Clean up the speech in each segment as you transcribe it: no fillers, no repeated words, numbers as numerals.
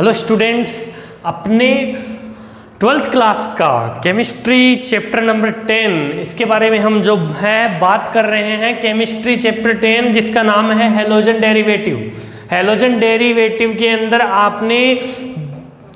Hello students, अपने 12th class का chemistry chapter number 10 इसके बारे में हम जो है बात कर रहे हैं। केमिस्ट्री चैप्टर 10 जिसका नाम है हैलोजन डेरिवेटिव। हैलोजन डेरिवेटिव के अंदर आपने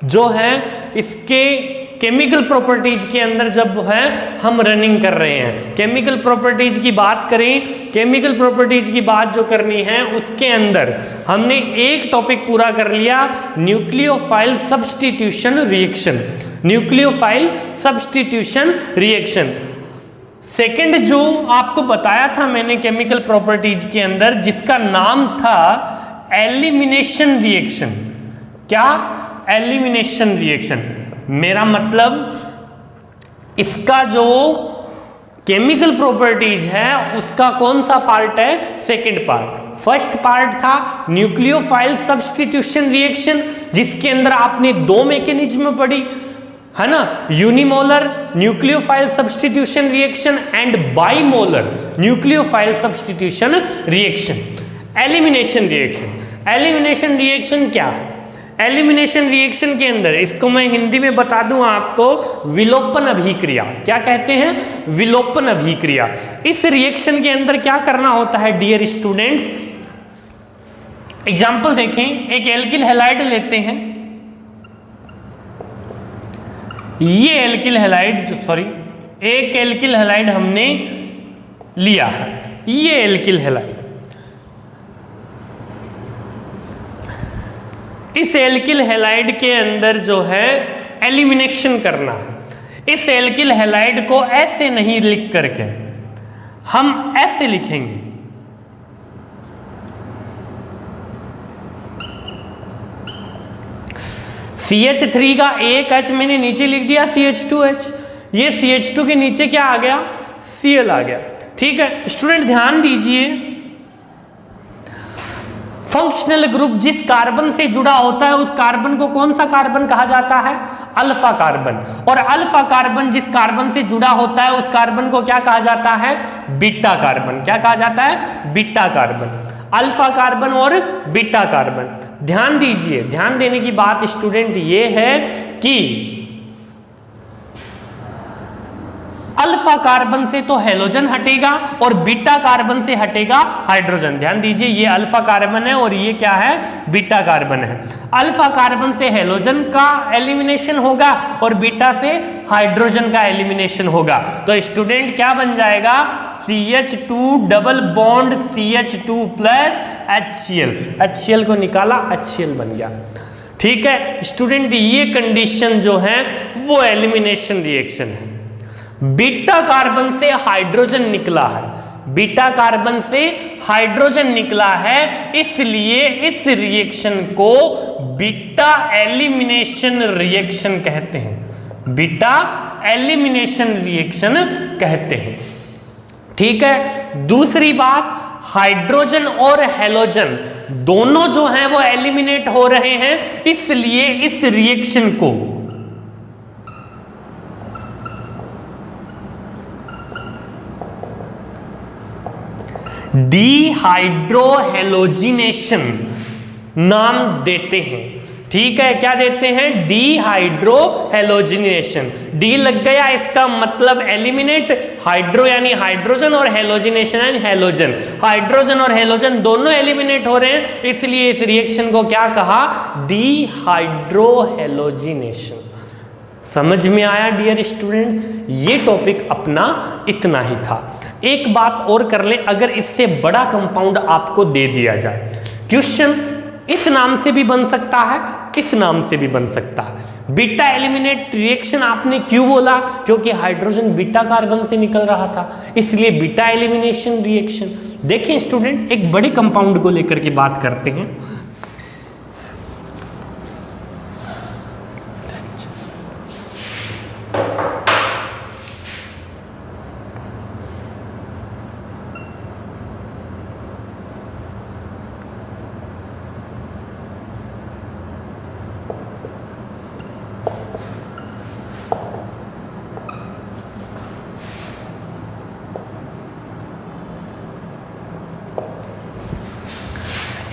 जो है इसके केमिकल प्रॉपर्टीज के अंदर जब है हम रनिंग कर रहे हैं, केमिकल प्रॉपर्टीज की बात करें, केमिकल प्रॉपर्टीज की बात जो करनी है उसके अंदर हमने एक टॉपिक पूरा कर लिया, nucleophile substitution reaction. Nucleophile substitution reaction second जो आपको बताया था मैंने केमिकल प्रॉपर्टीज के अंदर, जिसका नाम था एलिमिनेशन रिएक्शन। क्या? Elimination reaction. मेरा मतलब इसका जो केमिकल प्रॉपर्टीज है उसका कौन सा पार्ट है? Second part. फर्स्ट पार्ट था न्यूक्लियोफाइल सब्स्टिट्यूशन रिएक्शन, जिसके अंदर आपने दो मैकेनिज्म पढ़ी है ना, unimolecular nucleophile substitution reaction and bimolecular nucleophile substitution reaction. Elimination reaction. Elimination reaction क्या है? एलिमिनेशन रिएक्शन के अंदर, इसको मैं हिंदी में बता दूं आपको, विलोपन अभिक्रिया। क्या कहते हैं? विलोपन अभिक्रिया। इस रिएक्शन के अंदर क्या करना होता है डियर स्टूडेंट्स? एग्जांपल देखें, एक एल्किल हैलाइड लेते हैं, ये एल्किल हैलाइड एक एल्किल हैलाइड हमने लिया है, ये एल्किल हैलाइड। इस एल्किल हैलाइड के अंदर जो है एलिमिनेशन करना है। इस एल्किल हैलाइड को ऐसे नहीं लिख करके हम ऐसे लिखेंगे, CH3 का एक H मैंने नीचे लिख दिया CH2H। ये CH2 के नीचे क्या आ गया? Cl आ गया। ठीक है स्टूडेंट, ध्यान दीजिए, फंक्शनल ग्रुप जिस कार्बन से जुड़ा होता है उस कार्बन को कौन सा कार्बन कहा जाता है? Alpha carbon. और अल्फा कार्बन जिस कार्बन से जुड़ा होता है उस कार्बन को क्या कहा जाता है? Beta carbon. क्या कहा जाता है? Beta carbon. अल्फा कार्बन और बीटा कार्बन। ध्यान दीजिए, ध्यान देने की बात स्टूडेंट ये है कि अल्फा कार्बन से तो हैलोजन हटेगा और बीटा कार्बन से हटेगा हाइड्रोजन। ध्यान दीजिए, ये अल्फा कार्बन है और ये क्या है? बीटा कार्बन है। अल्फा कार्बन से हैलोजन का एलिमिनेशन होगा और बीटा से हाइड्रोजन का एलिमिनेशन होगा। तो स्टूडेंट क्या बन जाएगा? CH2 double bond CH2 plus HCl। HCl को निकाला, HCl बन गया। ठीक है स्टूडेंट, ये कंडीशन जो है वो एलिमिनेशन रिएक्शन है। बीटा कार्बन से हाइड्रोजन निकला है, बीटा कार्बन से हाइड्रोजन निकला है, इसलिए इस रिएक्शन को बीटा एलिमिनेशन रिएक्शन कहते हैं। बीटा एलिमिनेशन रिएक्शन कहते हैं। ठीक है, दूसरी बात, हाइड्रोजन और हैलोजन दोनों जो हैं वो एलिमिनेट हो रहे हैं, इसलिए इस रिएक्शन को डीहाइड्रोहेलोजिनेशन नाम देते हैं। ठीक है, क्या देते हैं? डीहाइड्रोहेलोजिनेशन। डी लग गया, इसका मतलब एलिमिनेट, हाइड्रो यानी हाइड्रोजन और हेलोजिनेशन यानी हेलोजन। हाइड्रोजन और हेलोजन दोनों एलिमिनेट हो रहे हैं, इसलिए इस रिएक्शन को क्या कहा? डीहाइड्रोहेलोजिनेशन। समझ में आया डियर स्टूडेंट्स? ये टॉपिक अपना इतना ही था। एक बात और कर ले, अगर इससे बड़ा कंपाउंड आपको दे दिया जाए, क्वेश्चन इस नाम से भी बन सकता है, इस नाम से भी बन सकता है। बीटा एलिमिनेट रिएक्शन आपने क्यों बोला? क्योंकि हाइड्रोजन बीटा कार्बन से निकल रहा था, इसलिए बीटा एलिमिनेशन रिएक्शन। देखिए स्टूडेंट, एक बड़े कंपाउंड को लेकर के बात करते हैं।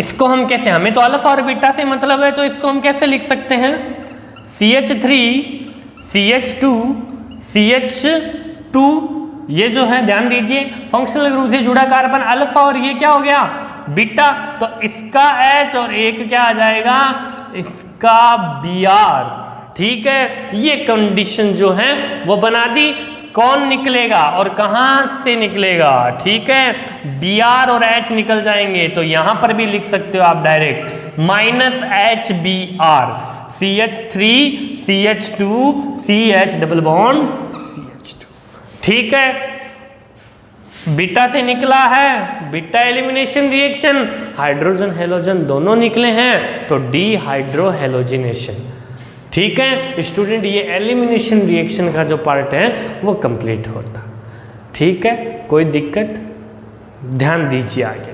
इसको हम कैसे, हमें तो अल्फा और बीटा से मतलब है, तो इसको हम कैसे लिख सकते हैं, CH3 CH2 CH2, ये जो है ध्यान दीजिए फंक्शनल ग्रुप से जुड़ा कार्बन अल्फा और ये क्या हो गया बीटा, तो इसका H और एक क्या आ जाएगा, इसका Br। ठीक है, ये कंडीशन जो है वो बना दी। कौन निकलेगा और कहां से निकलेगा, ठीक है, Br और H निकल जाएंगे, तो यहां पर भी लिख सकते हो आप direct -HBr, CH3 CH2 CH double bond CH2। ठीक है, बीटा से निकला है, beta elimination reaction, hydrogen halogen दोनों निकले हैं, तो डीहाइड्रोहेलोजिनेशन। ठीक है स्टूडेंट, ये एलिमिनेशन रिएक्शन का जो पार्ट है वो कंप्लीट होता। ठीक है, कोई दिक्कत, ध्यान दीजिए आगे।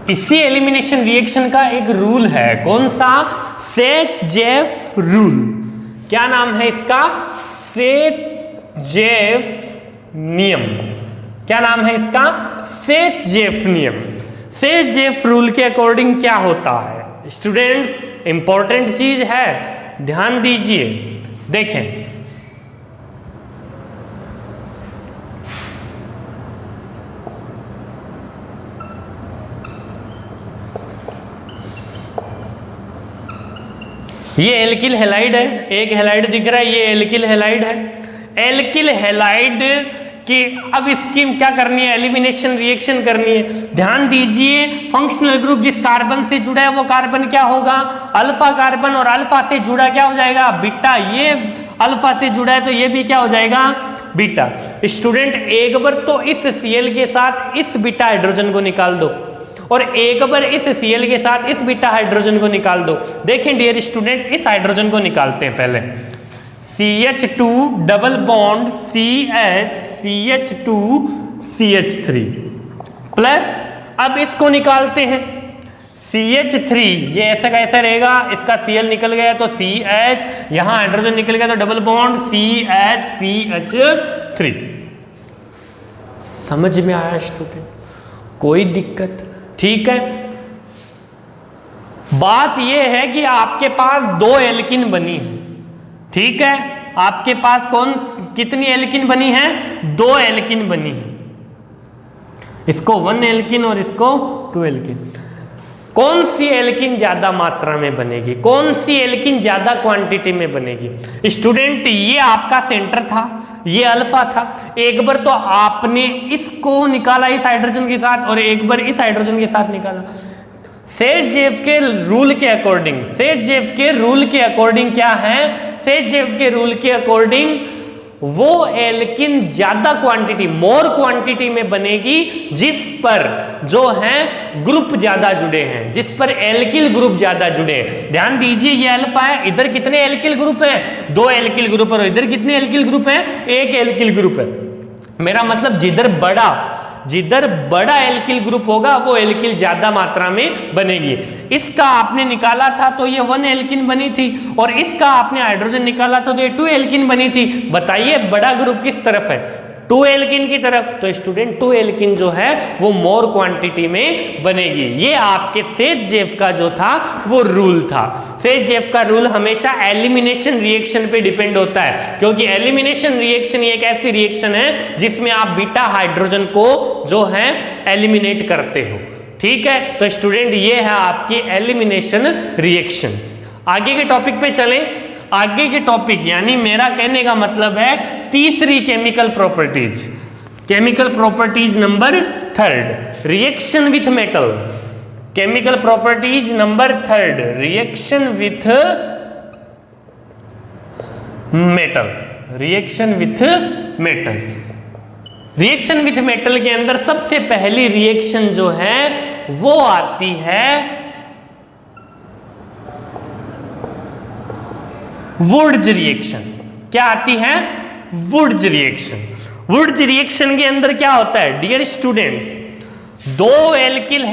इसी एलिमिनेशन रिएक्शन का एक रूल है, कौन सा, सेट-जेफ रूल। क्या नाम है इसका, सेट-जेफ नियम। क्या नाम है इसका, सेट-जेफ नियम। सेट-जेफ रूल के अकॉर्डिंग क्या होता है स्टूडेंट्स, इंपॉर्टेंट चीज है, ध्यान दीजिए। देखें ये एल्किल हैलाइड है, एक हैलाइड दिख रहा है, ये एल्किल हैलाइड है। एल्किल हैलाइड की अब इसकी क्या करनी है, एलिमिनेशन रिएक्शन करनी है। ध्यान दीजिए फंक्शनल ग्रुप जिस कार्बन से जुड़ा है वो कार्बन क्या होगा, अल्फा कार्बन, और अल्फा से जुड़ा क्या हो जाएगा, बीटा। ये अल्फा से जुड़ा है तो ये भी क्या हो जाएगा, बीटा। स्टूडेंट एक बार तो इस Cl के साथ इस बीटा हाइड्रोजन को निकाल दो, और एक बार इस Cl के साथ इस बीटा हाइड्रोजन को निकाल दो। देखें डियर स्टूडेंट, इस हाइड्रोजन को निकालते हैं पहले, CH2 double bond CH CH2 CH3 plus, अब इसको निकालते हैं CH3, ये ऐसा कैसा रहेगा, इसका Cl निकल गया तो CH, यहां हाइड्रोजन निकल गया तो डबल बॉन्ड CH CH3। समझ में आया स्टूडेंट, कोई दिक्कत, ठीक है। बात यह है कि आपके पास दो एल्किन बनी है, ठीक है, आपके पास कितनी एल्किन बनी है, दो एल्किन बनी है, इसको 1 एल्किन और इसको 2 एल्किन। कौन सी एल्किन ज्यादा मात्रा में बनेगी, कौन सी एल्किन ज्यादा क्वांटिटी में बनेगी स्टूडेंट, ये आपका सेंटर था, ये अल्फा था, एक बार तो आपने इसको निकाला इस हाइड्रोजन के साथ और एक बार इस हाइड्रोजन के साथ निकाला। सेट-जेफ के रूल के अकॉर्डिंग, सेट-जेफ के रूल के अकॉर्डिंग क्या है, सेट-जेफ के रूल के अकॉर्डिंग वो एल्किन ज्यादा क्वांटिटी, मोर क्वांटिटी में बनेगी जिस पर जो है ग्रुप ज्यादा जुड़े हैं, जिस पर एल्किल ग्रुप ज्यादा जुड़े हैं। ध्यान दीजिए ये अल्फा है, इधर कितने एल्किल ग्रुप हैं, 2 एल्किल ग्रुप, और इधर कितने एल्किल ग्रुप हैं, 1 एल्किल ग्रुप है। मेरा मतलब जिधर बड़ा एल्किल ग्रुप होगा वो एल्किल ज्यादा मात्रा में बनेगी। इसका आपने निकाला था तो ये 1 एल्किन बनी थी, और इसका आपने हाइड्रोजन निकाला था तो ये 2 एल्किन बनी थी। बताइए बड़ा ग्रुप किस तरफ है, 2 एल्किन की तरफ, तो स्टूडेंट 2 एल्किन जो है वो मोर क्वांटिटी में बनेगी। ये आपके सेट-जेफ का जो था वो रूल था। सेट-जेफ का रूल हमेशा एलिमिनेशन रिएक्शन पे डिपेंड होता है, क्योंकि एलिमिनेशन रिएक्शन एक ऐसी रिएक्शन है जिसमें आप बीटा हाइड्रोजन को जो है एलिमिनेट करते हो, ठीक है। तो स्टूडेंट ये है आपकी एलिमिनेशन रिएक्शन। आगे के टॉपिक पे चलें। आगे के टॉपिक यानी मेरा कहने का मतलब है तीसरी chemical properties, chemical properties number 3, reaction with metal. Chemical properties number 3, reaction with metal, reaction with metal. Reaction with metal के अंदर सबसे पहली रिएक्शन जो है वो आती है वुड्स रिएक्शन। क्या आती है? Wurtz reaction. वुड्स रिएक्शन के अंदर क्या होता है डियर स्टूडेंट्स, दो एल्किल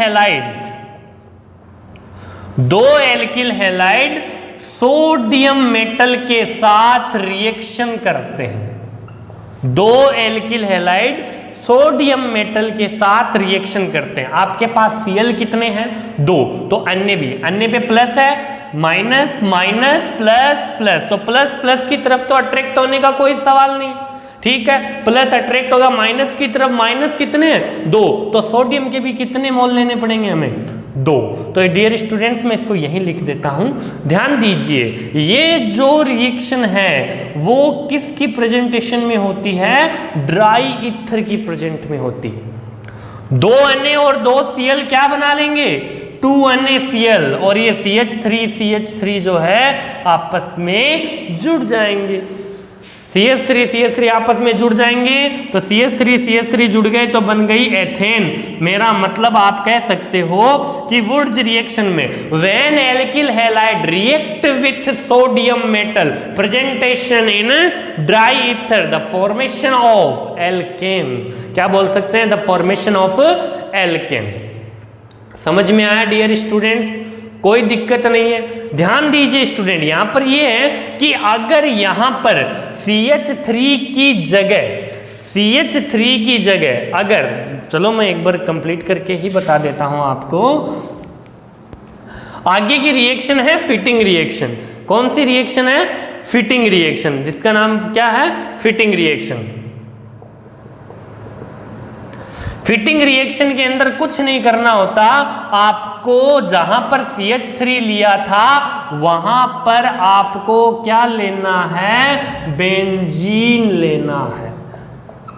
हैलाइड सोडियम मेटल के साथ रिएक्शन करते हैं। दो एल्किल हैलाइड सोडियम मेटल के साथ रिएक्शन करते हैं। आपके पास Cl कितने हैं? 2। तो अन्य पे प्लस है, माइनस माइनस प्लस प्लस, तो प्लस प्लस की तरफ तो अट्रैक्ट होने का कोई सवाल नहीं, ठीक है। प्लस अट्रैक्ट होगा माइनस की तरफ, माइनस कितने हैं? 2। तो सोडियम के भी कितने मोल लेने पड़ेंगे हमें? 2। तो डियर स्टूडेंट्स मैं इसको यहीं लिख देता हूं। ध्यान दीजिए, ये जो रिएक्शन है वो किसकी प्रेजेंटेशन में होती है? ड्राई ईथर की प्रेजेंट में होती है। 2 Na और 2 Cl क्या बना लेंगे? 2 NaCl, और ये CH3 जो है आपस में जुड़ जाएंगे। CH3 आपस में जुड़ जाएंगे, तो CH3 जुड़ गए तो बन गई एथेन। मेरा मतलब आप कह सकते हो कि वुड्स रिएक्शन में when alkyl halide react with sodium metal presentation in dry ether the formation of alkene. क्या बोल सकते हैं? The formation of alkene. समझ में आया डियर स्टूडेंट्स? कोई दिक्कत नहीं है। ध्यान दीजिए स्टूडेंट, यहां पर ये है कि अगर यहां पर CH3 की जगह अगर, चलो मैं एक बार कंप्लीट करके ही बता देता हूं आपको। आगे की रिएक्शन है फिटिंग रिएक्शन। कौन सी रिएक्शन है? फिटिंग रिएक्शन, जिसका नाम क्या है? Fitting reaction. फिटिंग रिएक्शन के अंदर कुछ नहीं करना होता, आपको जहां पर CH3 लिया था वहां पर आपको क्या लेना है? बेंजीन लेना है।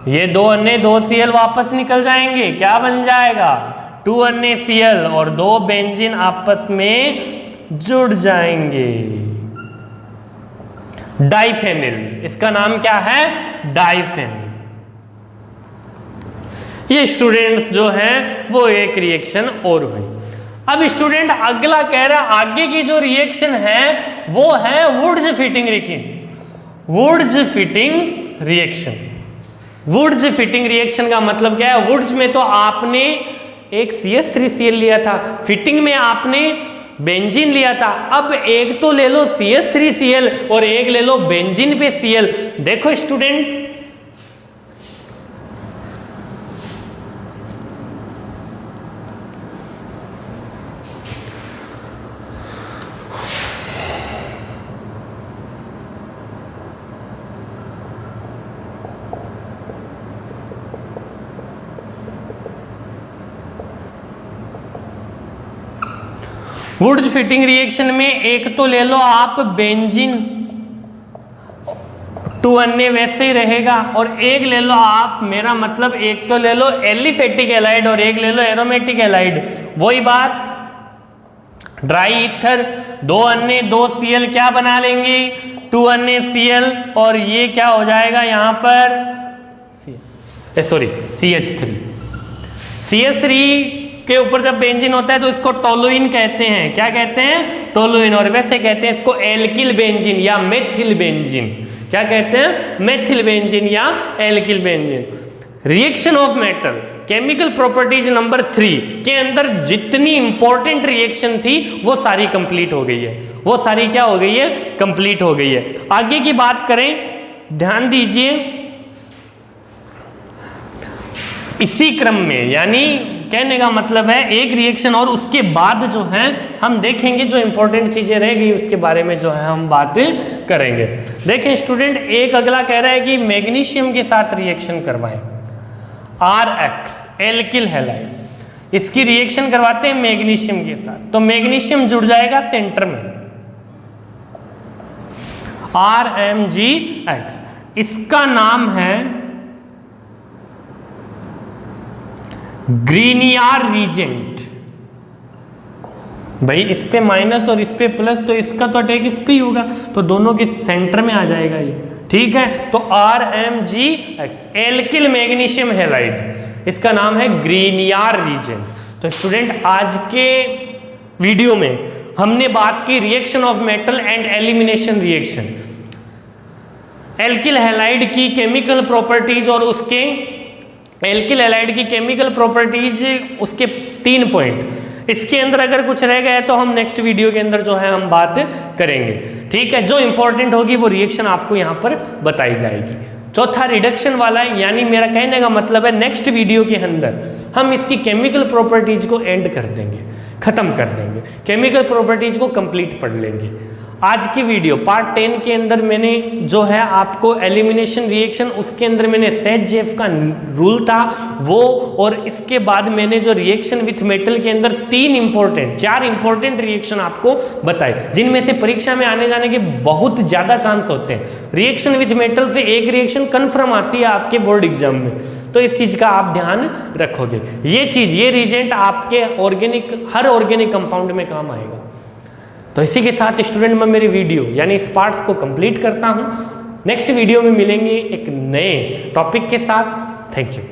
ये 2 Na 2 Cl वापस निकल जाएंगे, क्या बन जाएगा? 2 NaCl और 2 बेंजीन आपस में जुड़ जाएंगे। डाइफेनिल, इसका नाम क्या है? डाइफेनिल। ये स्टूडेंट्स जो हैं वो एक रिएक्शन और हुई। अब स्टूडेंट अगला कह रहा है आगे की जो रिएक्शन है वो है Wurtz Fittig reaction. Wurtz Fittig reaction का मतलब क्या है? वुड्स में तो आपने एक CH3Cl लिया था, फिटिंग में आपने बेंजीन लिया था। अब एक तो ले लो CH3Cl और एक ले लो बेंजीन पे Cl। देखो स्टूडेंट, वुड्स फिटिंग रिएक्शन में एक तो ले लो आप बेंजीन, 2 Na वैसे ही रहेगा, और एक ले लो आप, मेरा मतलब एक तो ले लो एलिफेटिक एलाइड और एक ले लो एरोमेटिक एलाइड। वही बात, ड्राई ईथर 2 Na 2 Cl क्या बना लेंगे? 2 NaCl, और ये क्या हो जाएगा यहां पर? CH3 के ऊपर जब बेंजीन होता है तो इसको टोलुइन कहते हैं। क्या कहते हैं? टोलुइन। और वैसे कहते हैं इसको एल्किल बेंजीन या मेथिल बेंजीन। क्या कहते हैं? मेथिल बेंजीन या alkyl benzene. Reaction of metal, chemical properties number 3 के अंदर जितनी इंपॉर्टेंट रिएक्शन थी वो सारी कंप्लीट हो गई है। वो सारी क्या हो गई है? कंप्लीट हो गई है। आगे की बात करें, ध्यान दीजिए, इसी क्रम में, यानी कहने का मतलब है एक रिएक्शन और उसके बाद जो है हम देखेंगे, जो इंपॉर्टेंट चीजें रह गई उसके बारे में जो है हम बात करेंगे। देखें स्टूडेंट, एक अगला कह रहा है कि मैग्नीशियम के साथ रिएक्शन करवाएं, RX एल्किल हैलाइड, इसकी रिएक्शन करवाते हैं मैग्नीशियम के साथ, तो मैग्नीशियम जुड़ जाएगा सेंटर में, RMgX। इसका नाम है ग्रीनियर रीजेंट। भाई इस पे माइनस और इस पे प्लस, तो इसका तो अटैक इस पे ही होगा, तो दोनों के सेंटर में आ जाएगा ये, ठीक है। तो RMgX एल्किल मैग्नीशियम हैलाइड, इसका नाम है ग्रीनियर रीजेंट। तो स्टूडेंट आज के वीडियो में हमने बात की reaction of metal and elimination reaction, alkyl halide की केमिकल प्रॉपर्टीज और उसके एल्किल हैलाइड की केमिकल प्रॉपर्टीज, उसके 3 पॉइंट। इसके अंदर अगर कुछ रह गया है तो हम नेक्स्ट वीडियो के अंदर जो है हम बात करेंगे, ठीक है। जो इंपॉर्टेंट होगी वो रिएक्शन आपको यहाँ पर बताई जाएगी। चौथा रिडक्शन वाला है, यानी मेरा कहने का मतलब है नेक्स्ट वीडियो के अंदर हम इसकी केमिकल प्रॉपर्टीज को एंड कर देंगे, खत्म कर देंगे, केमिकल प्रॉपर्टीज को कंप्लीट पढ़ लेंगे। आज की वीडियो पार्ट 10 के अंदर मैंने जो है आपको एलिमिनेशन रिएक्शन, उसके अंदर मैंने सेट-जेफ का रूल था वो, और इसके बाद मैंने जो रिएक्शन विथ मेटल के अंदर 4 इंपॉर्टेंट रिएक्शन आपको बताए, जिनमें से परीक्षा में आने जाने के बहुत ज़्यादा चांस होते हैं। रिएक्शन विथ मेटल से एक रिएक्शन कन्फर्म आती है आपके बोर्ड एग्जाम में, तो इस चीज़ का आप ध्यान रखोगे। ये रिएजेंट आपके हर ऑर्गेनिक कंपाउंड में काम आएगा। तो इसी के साथ स्टूडेंट मैं मेरी वीडियो यानी इस पार्ट्स को कंप्लीट करता हूँ। नेक्स्ट वीडियो में मिलेंगे एक नए टॉपिक के साथ। Thank you.